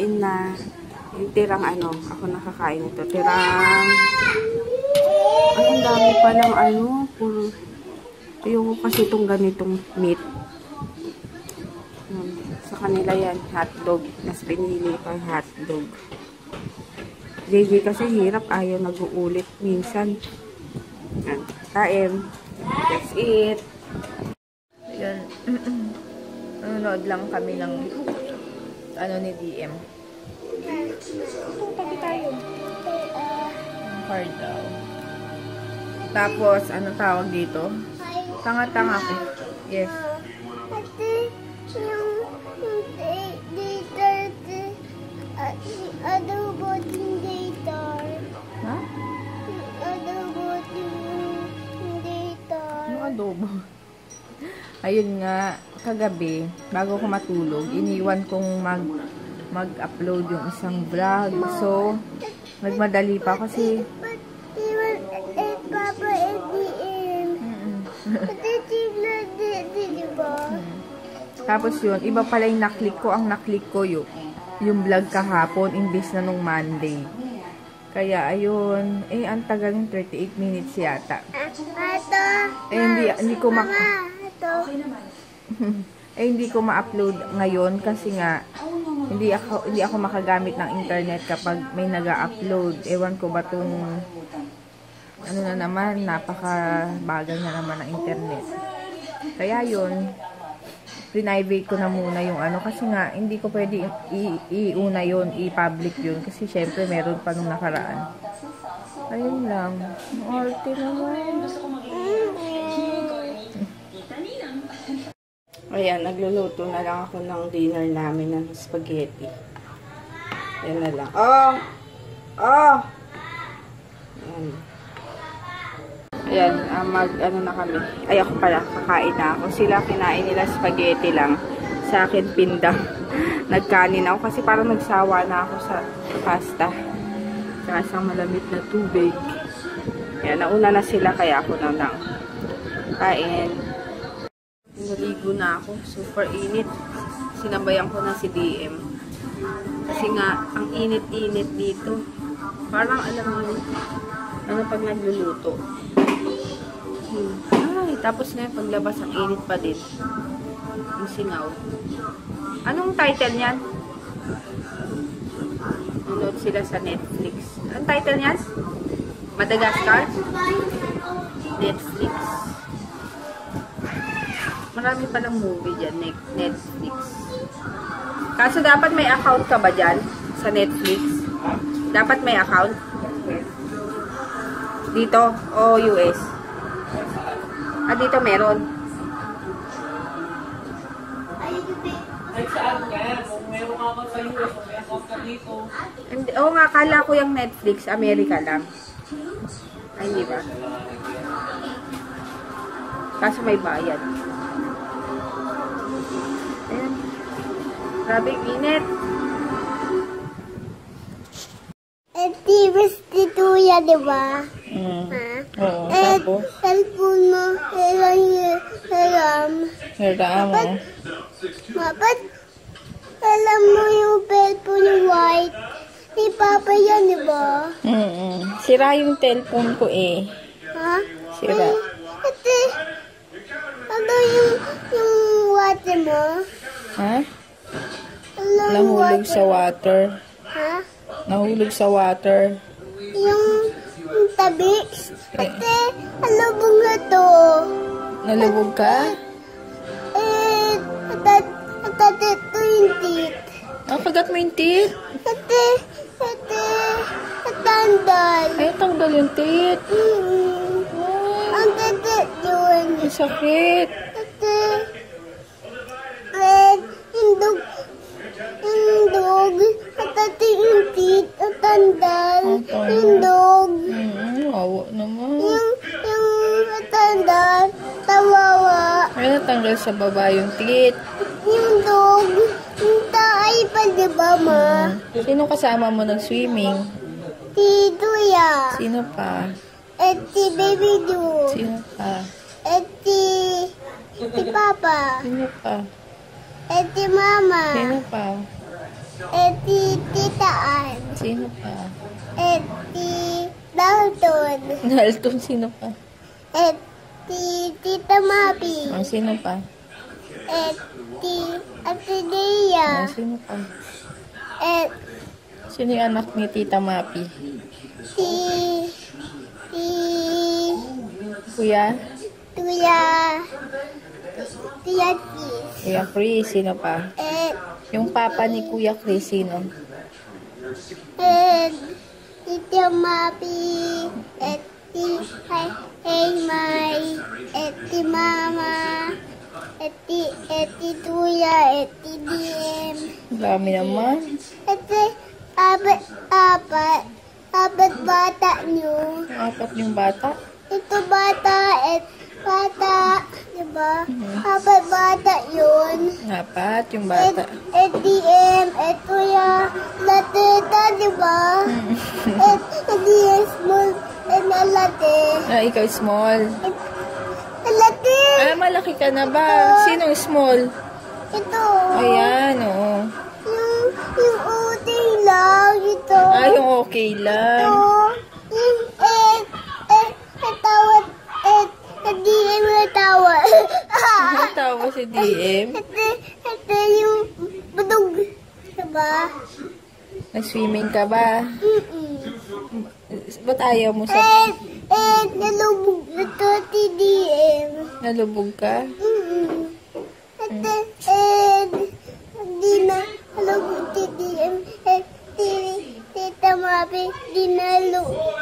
nakakain na. Yung tirang ano, ako nakakain ito. Tirang, ang dami pa ng ano, puro, yung kasi itong ganitong meat. Sa kanila yan, hotdog. Mas pinili pa hotdog. JJ kasi hirap, ayaw nag-uulit minsan. Kain. That's it. Ayan. Nanonood lang kami ng ano ni DM. Tabi tayo. Hard daw. Tapos, ano tawag dito? Tanga-tanga ko. Yes. Adobo tindator. Ha? Adobo tindator. Ano adobo? Ayun nga, kagabi, bago ko matulog, iniwan kong mag-upload yung isang vlog. So, nagmadali pa kasi Papa tapos yun, iba pala yung naklik ko. Ang naklik ko yung vlog kahapon imbis na nung Monday. Kaya ayun, ang tagal ng 38 minutes yata. Hindi ko hindi ko ma-upload ngayon kasi nga hindi ako makagamit ng internet kapag may naga-upload. Ewan ko ba tong ano na naman, napaka-bagal na naman ng internet. Kaya yun, private ko na muna yung ano kasi nga hindi ko pwede iuna yun, i-public yun kasi syempre meron pa nung nakaraan. Ayun lang. Arte naman. Ayan, nagluluto na lang ako ng dinner namin ng spaghetti. Yan na lang. Oh! Ayan, ano na kami. Ay, ako pala, kakain na ako. Sila, kinain nila spaghetti lang. Sa akin, pindang. Nagkanin ako kasi parang nagsawa na ako sa pasta. Saka sa malamig na tubig. Ayan, nauna na sila, kaya ako na lang. Kain. Naligo na ako. Super init. Sinabayan ko na si DM. Kasi nga, ang init-init dito. Parang, alam mo, ano pag nagluluto. Ay, tapos na yung paglabas, ang init pa din. Yung singaw. Anong title niyan? Nanood sila sa Netflix. Anong title niyan? Madagascar? Netflix. Marami palang movie dyan, Netflix. Kaso dapat may account ka ba dyan? Sa Netflix? Dapat may account? Dito? O US? Dito meron. Ay, saan ka? Kung meron ka ba sa US, may account ka dito. Oo nga, kala ko yung Netflix, America lang. Ay, hindi ba? Kaso may bayad. Ayan. Grabe, init. Dito yan, diba? Oo, tapos? Cellphone mo, hiram. Dapat, alam mo yung cellphone white. Ni Papa yan, diba? Sira yung telephone ko eh. Ha? Sira. Ate, ano yung water mo? Ha? Ano yung Nahulog sa water. Ha? Nahulog sa water. Yung tabi. Ate, ano bunga to? Nalubog ka? Ate, ito yung teeth. Kagat mo yung teeth? Ate, tandal. Ay, tanggal yung teeth. Ang teeth yun. Ang sakit. Ate, indog. Ate, yung teeth. Tandal. Indog. Wawa naman. Yung tandal. Tawawa. Ay, natanggal sa baba yung teeth. Yung dog. Yung taay pa, diba, ma? Sino kasama mo nag-swimming? Si Duya. Sino pa? Si Baby Du. Sino pa? Si Papa. Sino pa? Si Mama. Sino pa? Tita Ann. Sino pa? Dalton. Dalton, sino pa? Tita Mapi. Sino pa? Ate Dea. Sino pa? Sino yung anak ni Tita Mapi? Kuya? Kuya Chris. Kuya Chris, sino pa? Yung papa ni Kuya Chris, sino? Tita Mapi. Eti Mama. Eti Tuya. Eti DM. Dami naman. Eti apat bata nyo. 4 yung bata. Ito bata, diba? Apat bata yun. 4 yung bata. DM, ito ya, lateta, diba? DM small, late. Ikaw small. Late. Malaki ka na ba? Sinong small? Ito. Ayan, oo. Yung uting lang, ito. Yung okay lang. Yung tawad, DM na tawad. Tawa si DM. Ito yung budog. Diba? Nag-swimming ka ba? Ba't ayaw mo sa... Nalubog ito si DM. Nalubog ka? Hindi na nalubog si DM. Tita Mapi, di na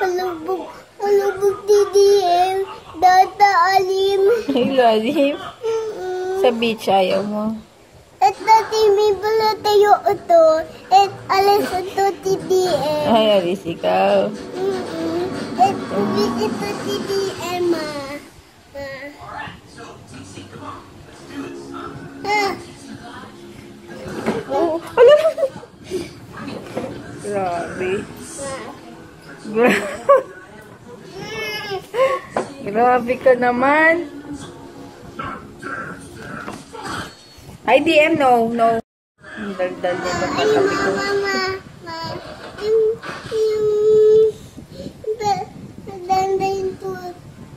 nalubog si DM. Data alim. Lalim? Sa beach ayaw mo? Ito may pala tayo ito. Alas ito si DM. Ay, alis ikaw. Ito si DM, ma. Oh, grabe. Grabe ka naman. Hi, DM, no. Ang daldal niya ba katabi ko? Mama,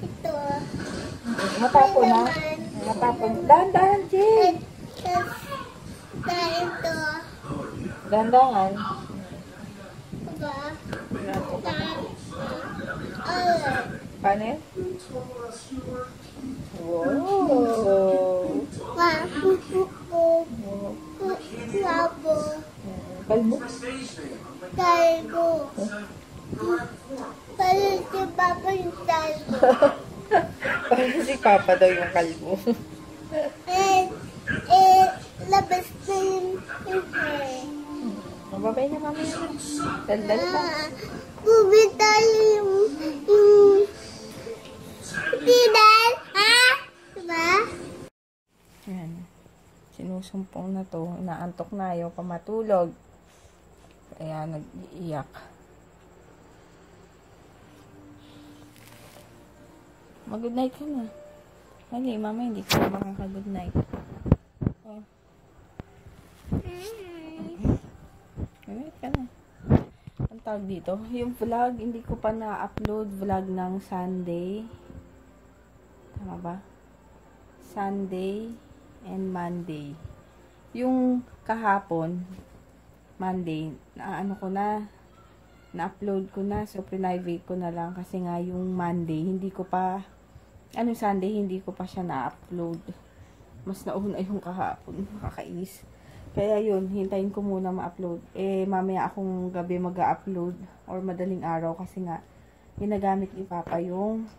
ito. Matapon na. Matapon. Dahan-dahan, Jay. Ito. Dahan-dahan. Diba? Paano yun? Wow. Kalbo? Talgo. Parang si Papa yung talgo. Parang si Papa daw yung kalbo. Labas na yung hair. Mababay na mami. Daldal pa. Bubi tayo yung Tidal, ha? Diba? Ayan. Sinusumpong na to. Inaantok na. Ayaw pa matulog. Kaya nag-iiyak. Mag-good night ka na. Mali, mama, hindi ka na makaka-good night. Oh. Good night ka na. Ang tawag dito, yung vlog, hindi ko pa na-upload vlog ng Sunday. Tama ba? Sunday and Monday. Yung kahapon, Monday, na-upload ko na. So, private ko na lang kasi nga yung Monday, Sunday, hindi ko pa siya na-upload. Mas nauna yung kahapon. Nakakainis. Kaya yun, hintayin ko muna ma-upload. Mamaya akong gabi mag-upload or madaling araw kasi nga, ginagamit ni Papa yung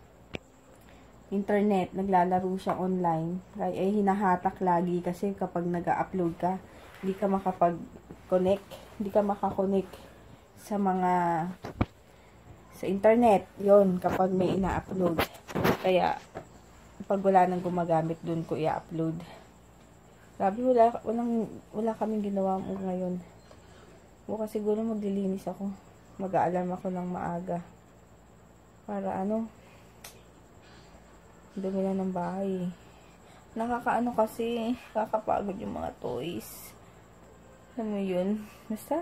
internet. Naglalaro siya online. Kaya hinahatak lagi kasi kapag nag-upload ka, hindi ka makapag-connect. Hindi ka makakonect sa sa internet. Yun, kapag may ina-upload. Kaya, pag wala nang gumagamit dun ko i-upload. Sabi, wala kaming ginawa mo ngayon. Bukas siguro maglilinis ako. Mag-aalarm ako ng maaga. Para dumi na ng bahay. Nakakaano kasi, kakapagod yung mga toys. Alam mo yun? Basta,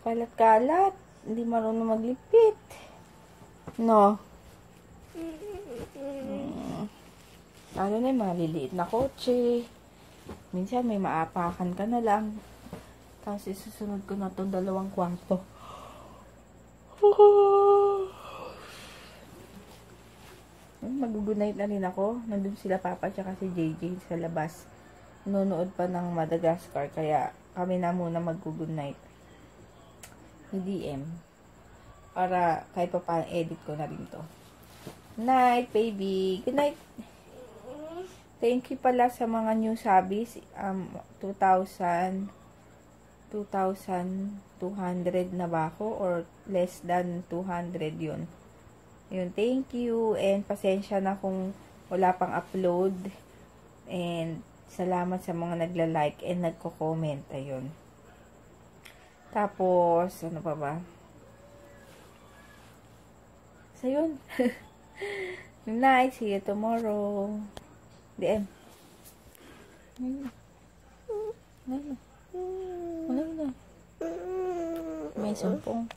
kalat-kalat. Hindi marunong magligpit. No? Lalo na yung maliliit na kotse. Minsan may maapakan ka na lang. Tapos isusunod ko na itong 2 kwarto. Mag-good night na rin ako. Nandun sila Papa at si JJ sa labas. Nunood pa ng Madagascar. Kaya kami na muna mag-good night. DM. Para kahit pa paano edit ko na rin to. Night, baby. Good night. Thank you pala sa mga new subbies. 2,200 na ba ako? Or less than 200 yun. Yun, thank you. And pasensya na kung wala pang upload. And salamat sa mga nagla-like and nagko-comment. Ayun. Tapos, ano pa ba? So, yun. Good night. See you tomorrow. The end. Wala na. May sumpong.